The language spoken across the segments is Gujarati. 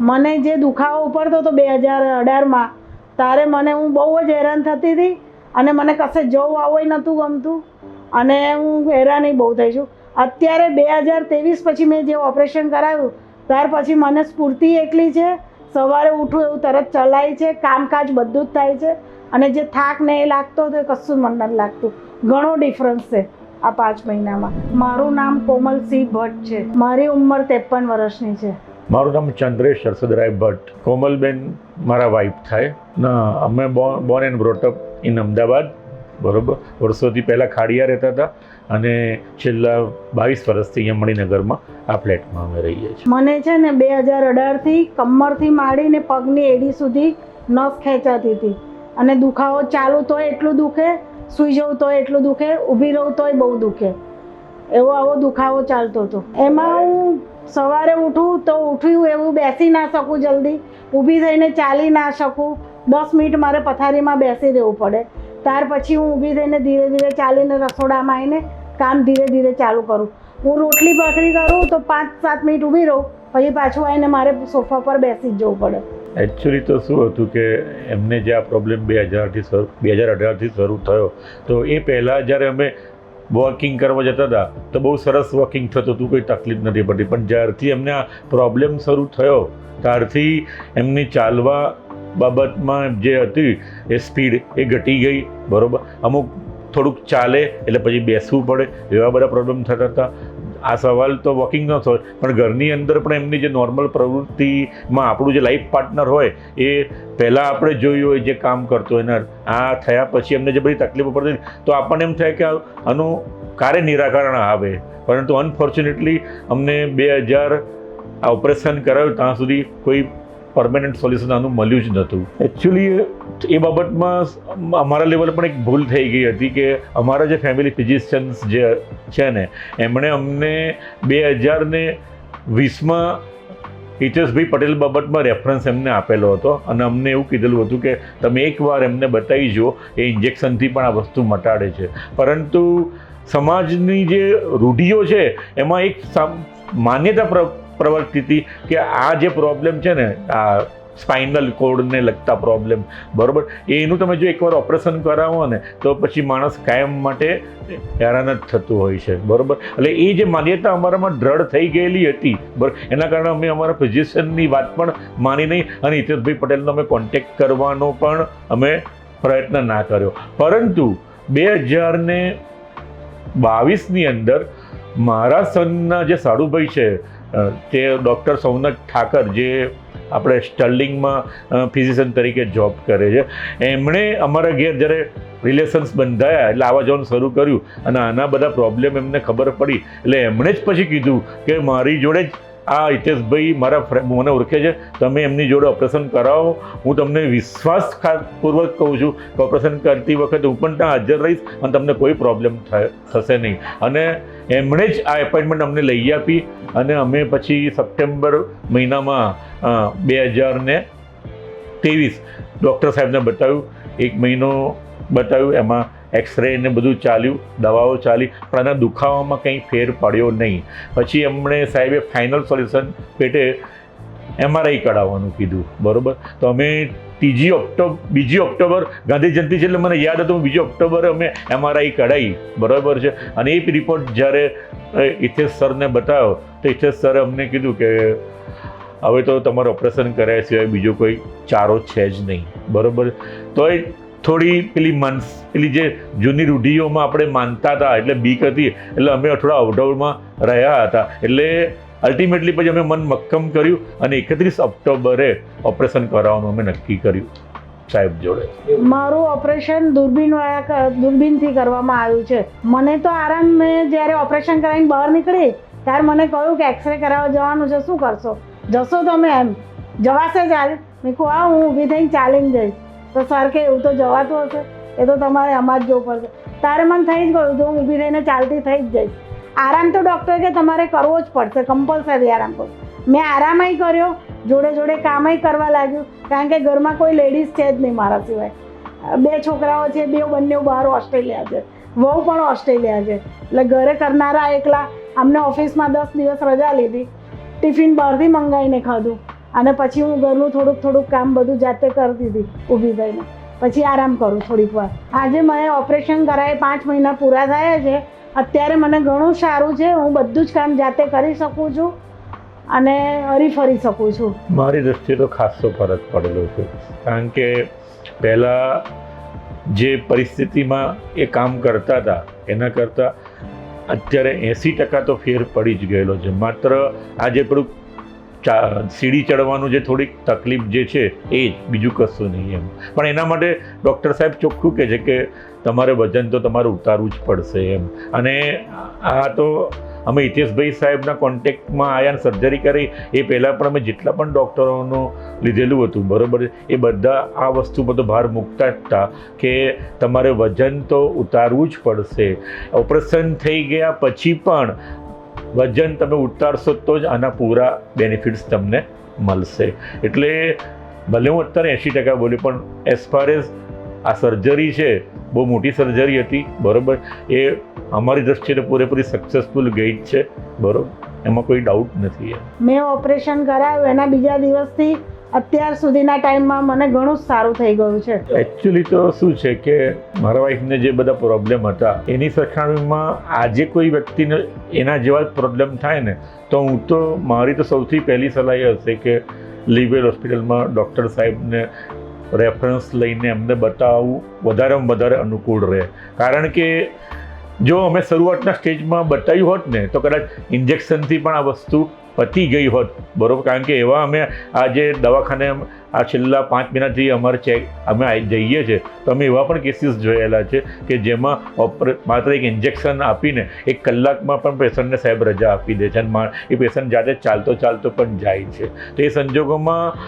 મને જે દુખાવો ઉપડતો હતો 2018માં, ત્યારે હું બહુ જ હેરાન થતી હતી અને મને કશે જવું આવવું નહોતું ગમતું અને હું હેરાની બહુ થઈ છું. અત્યારે 2023 પછી મેં જે ઓપરેશન કરાવ્યું ત્યાર પછી મને સ્ફૂર્તિ એટલી છે, સવારે ઉઠું એવું તરત ચલાય છે, કામકાજ બધું જ થાય છે અને જે થાક ને એ લાગતો હતો એ કશું મને નથી લાગતું. ઘણો ડિફરન્સ છે આ 5 મહિનામાં. મારું નામ કોમલસિંહ ભટ્ટ છે. મારી ઉંમર 53 વર્ષની છે. મારું નામ ચંદ્રેશ હર્ષદરાય ભટ્ટ. કોમલબેન મારા વાઇફ થાય ના. અમે Born and brought up in Ahmedabad, બરાબર. વર્ષોથી પહેલાં ખાડિયા રહેતા હતા અને છેલ્લા 22 વર્ષથી અહીંયા મણિનગરમાં આ ફ્લેટમાં અમે રહીએ છીએ. મને છે ને 2018થી કમરથી માંડીને પગની એડી સુધી નસ ખેંચાતી હતી અને દુખાવો ચાલુ તોય એટલું દુખે, સૂઈ જવું તોય એટલું દુખે, ઊભી રહું તોય બહુ દુખે. આવો દુખાવો ચાલતો હતો. એમાં હું સવારે ઉઠું તો ઉઠ્યું એવું બેસી ના શકું, જલ્દી ઊભી થઈને ચાલી ના શકું. 10 મિનિટ મારે પથારીમાં બેસી રહેવું પડે. ત્યાર પછી હું ઊભી થઈને ધીરે ધીરે ચાલીને રસોડામાં આવીને કામ ધીરે ધીરે ચાલુ કરું. હું રોટલી ભાખરી કરું તો 5-7 મિનિટ ઊભી રહું, પછી પાછું આવીને મારે સોફા પર બેસી જ જવું પડે. એકચ્યુઅલી તો શું હતું કે એમને જે આ પ્રોબ્લેમ 2018થી શરૂ થયો, તો એ પહેલાં જ્યારે અમે વોકિંગ કરવા જતા હતા તો બહુ સરસ વોકિંગ થતું હતું, કોઈ તકલીફ નથી પડતી. પણ જ્યારથી એમને આ પ્રોબ્લેમ શરૂ થયો ત્યારથી એમની ચાલવા બાબતમાં જે હતી એ સ્પીડ એ ઘટી ગઈ, બરાબર. અમુક થોડુંક ચાલે એટલે પછી બેસવું પડે, એવા બધા પ્રોબ્લેમ થતા હતા. આ સવાલ તો વોકિંગ ન થાય, પણ ઘરની અંદર પણ એમની જે નોર્મલ પ્રવૃત્તિમાં આપણું જે લાઈફ પાર્ટનર હોય એ પહેલાં આપણે જોયું હોય જે કામ કરતો હોય ને આ થયા પછી એમને જે બધી તકલીફો પડતી તો આપણને એમ થાય કે આનું ક્યારે નિરાકરણ આવે. પરંતુ અનફોર્ચ્યુનેટલી અમને 2000 આ ઓપરેશન કરાવ્યું ત્યાં સુધી કોઈ પરમેનન્ટ સોલ્યુશન આનું મળ્યું જ નહોતું. એકચ્યુઅલી એ બાબતમાં અમારા લેવલે પણ એક ભૂલ થઈ ગઈ હતી કે અમારા જે ફેમિલી ફિઝિશિયન્સ જે છે ને એમણે અમને 2020માં હિતેશભાઈ પટેલ બાબતમાં રેફરન્સ એમને આપેલો હતો અને અમને એવું કીધેલું હતું કે તમે એકવાર એમને બતાવી જુઓ, એ ઇન્જેક્શનથી પણ આ વસ્તુ મટાડે છે. પરંતુ સમાજની જે રૂઢિઓ છે એમાં એક માન્યતા પ્રવર્તી હતી કે આ જે પ્રોબ્લેમ છે ને આ સ્પાઇનલ કોર્ડને લગતા પ્રોબ્લેમ, બરાબર, એનું તમે જો એકવાર ઓપરેશન કરાવો ને તો પછી માણસ કાયમ માટે હેરાન જ થતું હોય છે, બરાબર. એટલે એ જે માન્યતા અમારામાં દ્રઢ થઈ ગયેલી હતી, બરાબર, એના કારણે અમે અમારા ફિઝિશિયનની વાત પણ માની નહીં અને હિતેશભાઈ પટેલનો અમે કોન્ટેક્ટ કરવાનો પણ અમે પ્રયત્ન ના કર્યો. પરંતુ 2022ની અંદર મારા સનના જે સાડુભાઈ છે તે ડૉક્ટર સૌનક ઠાકર, જે આપણે સ્ટર્લિંગમાં ફિઝિશિયન તરીકે જોબ કરે છે, એમણે અમારા ઘેર જ્યારે રિલેશન્સ બંધાયા એટલે આવવા જવાનું શરૂ કર્યું અને આના બધા પ્રોબ્લેમ એમને ખબર પડી એટલે એમણે જ પછી કીધું કે મારી જોડે જ આ હિતેશભાઈ મારા મને ઓળખે છે, તમે એમની જોડે ઓપરેશન કરાવો. હું તમને વિશ્વાસપૂર્વક કહું છું કે ઓપરેશન કરતી વખતે હું પણ ત્યાં હાજર રહીશ અને તમને કોઈ પ્રોબ્લેમ થશે નહીં. અને એમણે જ આ એપોઇન્ટમેન્ટ અમને લઈ આપી અને અમે પછી સપ્ટેમ્બર મહિનામાં 2023 ડૉક્ટર સાહેબને બતાવ્યું. 1 મહિનો બતાવ્યું, એમાં એક્સરે ને બધું ચાલ્યું, દવાઓ ચાલી, પણ આના દુખાવામાં કંઈ ફેર પડ્યો નહીં. પછી એમણે સાહેબે ફાઇનલ સોલ્યુશન પેટે MRI કઢાવવાનું કીધું, બરાબર. તો અમે 2 ઓક્ટોબર ગાંધી જયંતિ છે એટલે મને યાદ હતું, 2 ઓક્ટોબરે અમે MRI કઢાવી, બરાબર છે. અને એ રિપોર્ટ જ્યારે હિતેશ સરને બતાવ્યો તો હિતેશ સરે અમને કીધું કે હવે તો તમારે ઓપરેશન કર્યા સિવાય બીજો કોઈ ચારો છે જ નહીં, બરાબર. તો એ થોડી પેલી જે જૂની રૂઢિઓમાં આપણે માનતા હતા એટલે બીક હતી એટલે અમે થોડા અવઢવમાં રહ્યા હતા. એટલે અલ્ટિમેટલી પછી અમે મન મક્કમ કર્યું અને 31 ઓક્ટોબરે ઓપરેશન કરાવવાનું અમે નક્કી કર્યું સાહેબ જોડે. મારું ઓપરેશન દૂરબીનથી કરવામાં આવ્યું છે. મને તો આરામ, મેં જ્યારે ઓપરેશન કરાવીને બહાર નીકળી ત્યારે મને કહ્યું કે એક્સરે કરાવવા જવાનું છે, શું કરશો? જશો તમે? એમ જવાશે ચાલે? મેં કહું હા, હું ઊભી થઈને ચાલીને જઈશ. તો સર કે એવું તો જવાતું હશે, એ તો તમારે આમાં જ જવું પડશે. તારે મને થઈ જ ગયું તો હું ઊભી થઈને ચાલતી થઈ જ જઈશ. આરામ તો ડૉક્ટર કે તમારે કરવો જ પડશે, કમ્પલસરી આરામ કરો. મેં આરામય કર્યો, જોડે જોડે કામય કરવા લાગ્યું, કારણ કે ઘરમાં કોઈ લેડીઝ છે જ નહીં મારા સિવાય. 2 છોકરાઓ છે, બંને બહાર ઓસ્ટ્રેલિયા છે, વહુ પણ ઓસ્ટ્રેલિયા છે. એટલે ઘરે કરનારા એકલા. અમને ઓફિસમાં 10 દિવસ રજા લીધી, ટિફિન બહારથી મંગાવીને ખાધું અને પછી હું ઘરનું થોડુંક કામ બધું જાતે કરતી હતી ઊભી થઈને, પછી આરામ કરું થોડીક વાર. આજે મેં ઓપરેશન કરાવી 5 મહિના પૂરા થયા છે. અત્યારે મને ઘણું સારું છે, હું બધું જ કામ જાતે કરી શકું છું અને હરીફરી શકું છું. મારી દૃષ્ટિએ તો ખાસો ફરક પડેલો છે, કારણ કે પહેલાં જે પરિસ્થિતિમાં એ કામ કરતા હતા એના કરતાં અત્યારે 80% તો ફેર પડી જ ગયેલો છે. માત્ર આજે થોડુંક સીડી ચડવાનું જે થોડીક તકલીફ જે છે એ જ, બીજું કશું નહીં એમ. પણ એના માટે ડૉક્ટર સાહેબ ચોખ્ખું કહે છે કે તમારે વજન તો તમારે ઉતારવું જ પડશે એમ. અને આ તો અમે હિતેશભાઈ સાહેબના કોન્ટેક્ટમાં આવ્યા, સર્જરી કરી એ પહેલાં પણ અમે જેટલા પણ ડૉક્ટરોનું લીધેલું હતું, બરાબર, એ બધા આ વસ્તુ બધો ભાર મૂકતા જ હતા કે તમારે વજન તો ઉતારવું જ પડશે. ઓપરેશન થઈ ગયા પછી પણ વજન તમે ઉતારશો તો જ આના પૂરા બેનિફિટ્સ તમને મળશે. એટલે ભલે હું અત્યારે 80% બોલ્યો, પણ એઝ ફાર એઝ આ સર્જરી છે, બહુ મોટી સર્જરી હતી, બરાબર, એ અમારી દૃષ્ટિએ પૂરેપૂરી સક્સેસફુલ ગઈ જ છે, બરાબર, એમાં કોઈ ડાઉટ નથી. મેં ઓપરેશન કરાવ્યું એના બીજા દિવસથી અત્યાર સુધીના ટાઈમમાં મને ઘણું જ સારું થઈ ગયું છે. એકચ્યુઅલી તો શું છે કે મારા વાઈફને જે બધા પ્રોબ્લેમ હતા એની સરખામણીમાં આજે કોઈ વ્યક્તિને એના જેવા પ્રોબ્લેમ થાય ને, તો હું તો મારી તો સૌથી પહેલી સલાહ એ હશે કે લીવેલ હોસ્પિટલમાં ડૉક્ટર સાહેબને રેફરન્સ લઈને એમને બતાવવું વધારેમાં વધારે અનુકૂળ રહે. કારણ કે જો અમે શરૂઆતના સ્ટેજમાં બતાવ્યું હોત ને તો કદાચ ઇન્જેક્શનથી પણ આ વસ્તુ પતી ગઈ હોત, બરાબર. કારણ કે એવા અમે આજે દવાખાને આ છેલ્લા 5 મહિનાથી અમે જઈએ છીએ તો અમે એવા પણ કેસીસ જોયેલા છે કે જેમાં માત્ર એક ઇન્જેક્શન આપીને 1 કલાકમાં પણ પેશન્ટને સાહેબ રજા આપી દે છે અને એ પેશન્ટ જાતે ચાલતો પણ જાય છે. તો એ સંજોગોમાં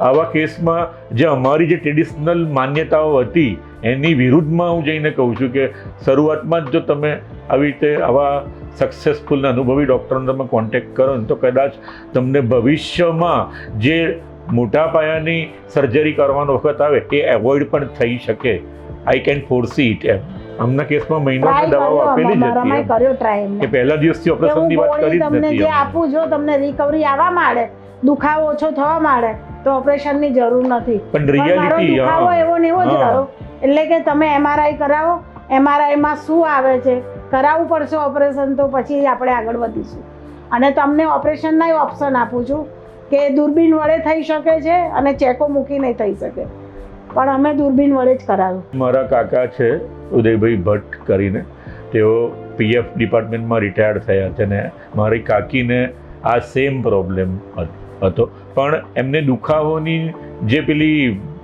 આવા કેસમાં જે અમારી જે ટ્રેડિશનલ માન્યતાઓ હતી એની વિરુદ્ધમાં હું જઈને કહું છું કે શરૂઆતમાં જ જો તમે આવી રીતે આવા સક્સેસફુલ અનુભવી ડૉક્ટરનો તમે કોન્ટેક્ટ કરો ને તો કદાચ તમને ભવિષ્યમાં જે મોટા પાયાની સર્જરી કરવાનો વખત આવે એ એવોઇડ પણ થઈ શકે. આઈ કેન ફોરસી ઇટ એમ. આમના કેસમાં મહિનાની દવાઓ આપેલી જ હતી કે પહેલા દિવસથી ઓપરેશનની વાત કરી જ તમને જે આપું, જો તમને રિકવરી આવવા માંડે, દુખાવો ઓછો થવા માંડે તો ઓપરેશનની જરૂર નથી. પણ રિયાલિટી દુખાવો એવો ને એવો જ રહો, એટલે કે તમે MRI કરાવો, MRIમાં શું આવે છે, કરાવવું પડશે ઓપરેશન, તો પછી આપણે આગળ વધીશું. અને તમને ઓપરેશનના ઓપ્શન આપું છું કે દૂરબીન વડે થઈ શકે છે અને ચેકો મૂકી નહીં થઈ શકે, પણ અમે દૂરબીન વડે જ કરાવ્યું. મારા કાકા છે ઉદયભાઈ ભટ્ટ કરીને, તેઓ PF ડિપાર્ટમેન્ટમાં રિટાયર્ડ થયા છે ને મારી કાકીને આ સેમ પ્રોબ્લેમ હતો, પણ એમને દુખાવોની જે પેલી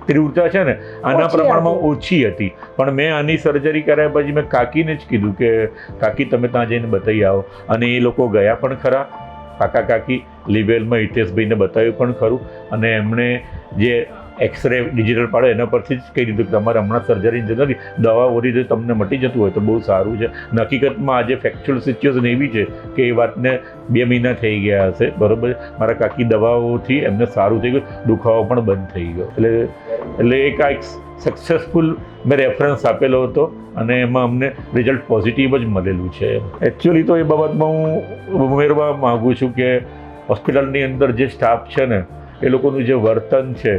તીવ્રતા છે ને આના પ્રમાણમાં ઓછી હતી. પણ મેં આની સર્જરી કર્યા પછી મેં કાકીને જ કીધું કે કાકી તમે ત્યાં જઈને બતાવી આવો, અને એ લોકો ગયા પણ ખરા. કાકી લીવેલમાં હિતેશભાઈને બતાવ્યું પણ ખરું, અને એમણે જે એક્સરે ડિજિટલ પાડે એના પરથી જ કહી દીધું કે તમારે હમણાં સર્જરીની જરૂર નથી, દવા ઓરી તમને મટી જતું હોય તો બહુ સારું છે. હકીકતમાં આજે ફેક્ચ્યુઅલ સિચ્યુએશન એવી છે કે એ વાતને 2 મહિના થઈ ગયા હશે, બરાબર. મારા કાકી દવાઓથી એમને સારું થઈ ગયું, દુખાવો પણ બંધ થઈ ગયો. એટલે એક આ એક સક્સેસફુલ મેં રેફરન્સ આપેલો હતો અને એમાં અમને રિઝલ્ટ પોઝિટિવ જ મળેલું છે. એકચ્યુઅલી તો એ બાબતમાં હું ઉમેરવા માગું છું કે હોસ્પિટલની અંદર જે સ્ટાફ છે ને એ લોકોનું જે વર્તન છે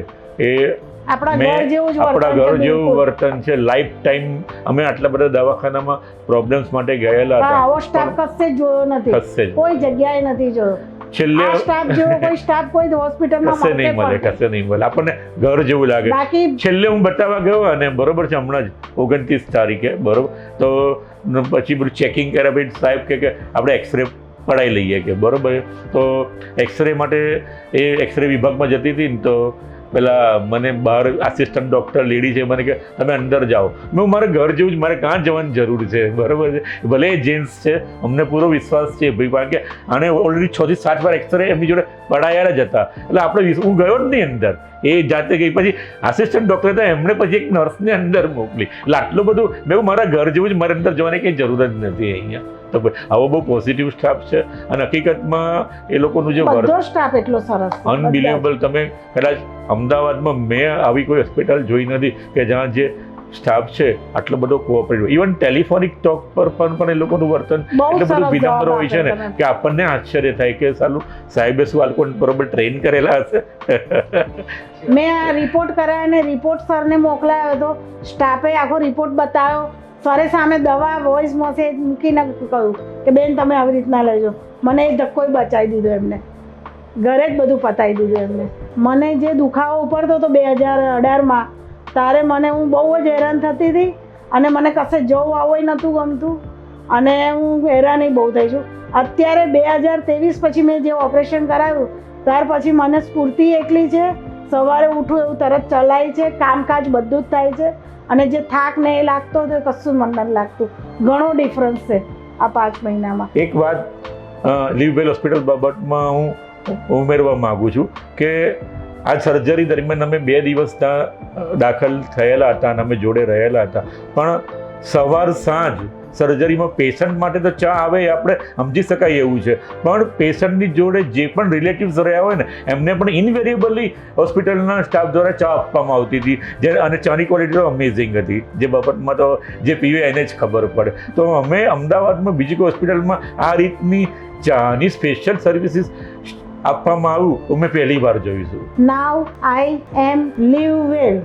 એ આપણા ઘર જેવું વર્તન છે. લાઈફ ટાઈમ અમે આટલા બધા દવાખાનામાં પ્રોબ્લેમ્સ માટે ગયેલા હતા, આવો સ્ટાફ કશે જોયો નથી, કોઈ જગ્યાએ નથી જોયો. છેલ્લે સ્ટાફ જેવો કોઈ સ્ટાફ કોઈ હોસ્પિટલમાં કશે નહીં મળે, આપણને ઘર જેવું લાગે. છેલ્લે હું બતાવવા ગયો અને બરોબર છે હમણાં જ 29 તારીખે, બરોબર, તો પછી બધું ચેકિંગ કર્યા પછી સાહેબ કે આપણે એક્સરે પડાવી લઈએ કે, બરોબર. તો એક્સરે માટે એ એક્સરે વિભાગમાં જતી હતી ને તો પેલા મને બહાર આસિસ્ટન્ટ ડૉક્ટર લેડી છે, મને કે તમે અંદર જાઓ. મેં મારે ઘર જેવું જ, મારે ક્યાં જવાની જરૂર છે, બરાબર છે. ભલે એ જેન્ટ્સ છે, અમને પૂરો વિશ્વાસ છે ભાઈ, કારણ કે આને ઓલરેડી 6 થી 7 વાર એક્સરે એમની જોડે પડાયા જ હતા. એટલે આપણે હું ગયો જ નહીં અંદર, એ જાતે ગઈ. પછી આસિસ્ટન્ટ ડૉક્ટર હતા એમણે પછી એક નર્સને અંદર મોકલી. એટલે આટલું બધું મેં મારા ઘર જેવું જ, મારે અંદર જવાની કંઈ જરૂર જ નથી અહીંયા. તો આવો બહુ પોઝિટિવ સ્ટાફ છે અને હકીકતમાં એ લોકોનું જે બધો સ્ટાફ એટલો સરસ, અનબિલિવેબલ. તમે કદાચ અમદાવાદમાં મેં આવી કોઈ હોસ્પિટલ જોઈ નથી કે જ્યાં જે સ્ટાફ છે આટલો બધો કોઓપરેટિવ, ઇવન ટેલિફોનિક ટોક પર પણ એ લોકોનું વર્તન બહુ એટલે બધું સરસ વિનમ્ર જવાબ હોય છે ને આપે તમે. કે આપણને આશ્ચર્ય થાય કે સાલું સાહેબે શું આ લોકોને બરોબર ટ્રેન કરેલા હશે. મેં આ રિપોર્ટ કરાયો અને રિપોર્ટ સરને મોકલાયો હતો, સ્ટાફે આખો રિપોર્ટ બતાવ્યો, સરે સામે દવા વોઇસ મેસેજ મૂકીને કહ્યું કે બેન તમે આવી રીતના લેજો. મને એ ધક્કો બચાવી દીધો એમને, ઘરે જ બધું પતાવી દીધું એમને. મને જે દુખાવો ઉપડતો હતો 2018માં, ત્યારે મને હું બહુ જ હેરાન થતી હતી અને મને કશે જવું આવવું નહોતું ગમતું અને હું હેરાન બહુ થઈ છું. અત્યારે 2023 પછી મેં જે ઓપરેશન કરાવ્યું ત્યાર પછી મને સ્ફૂર્તિ એટલી છે, સવારે ઉઠું એવું તરત ચલાય છે, કામકાજ બધું જ થાય છે અને જે થાક ને એ લાગતો હતો એ કશું મને નથી લાગતું. ઘણો ડિફરન્સ છે આ 5 મહિનામાં. એક વાત લીવવેલ હોસ્પિટલ બાબતમાં હું ઉમેરવા માગું છું કે આ સર્જરી દરમિયાન અમે 2 દિવસ દાખલ થયેલા હતા અને અમે જોડે રહેલા હતા, પણ સવાર સાંજ સર્જરીમાં પેશન્ટ માટે તો ચા આવે એ આપણે સમજી શકાય એવું છે, પણ પેશન્ટની જોડે જે પણ રિલેટિવ્સ રહ્યા હોય ને એમને પણ ઇનવેરિયેબલી હોસ્પિટલના સ્ટાફ દ્વારા ચા આપવામાં આવતી હતી, જે અને ચાની ક્વોલિટી તો અમેઝિંગ હતી, જે બાબતમાં તો જે પીવે એને જ ખબર પડે. તો અમે અમદાવાદમાં બીજી કોઈ હોસ્પિટલમાં આ રીતની ચાની સ્પેશિયલ સર્વિસીસ આપવામાં આવ્યું તો મેં પહેલી વાર જોઈશું. Now I am live well.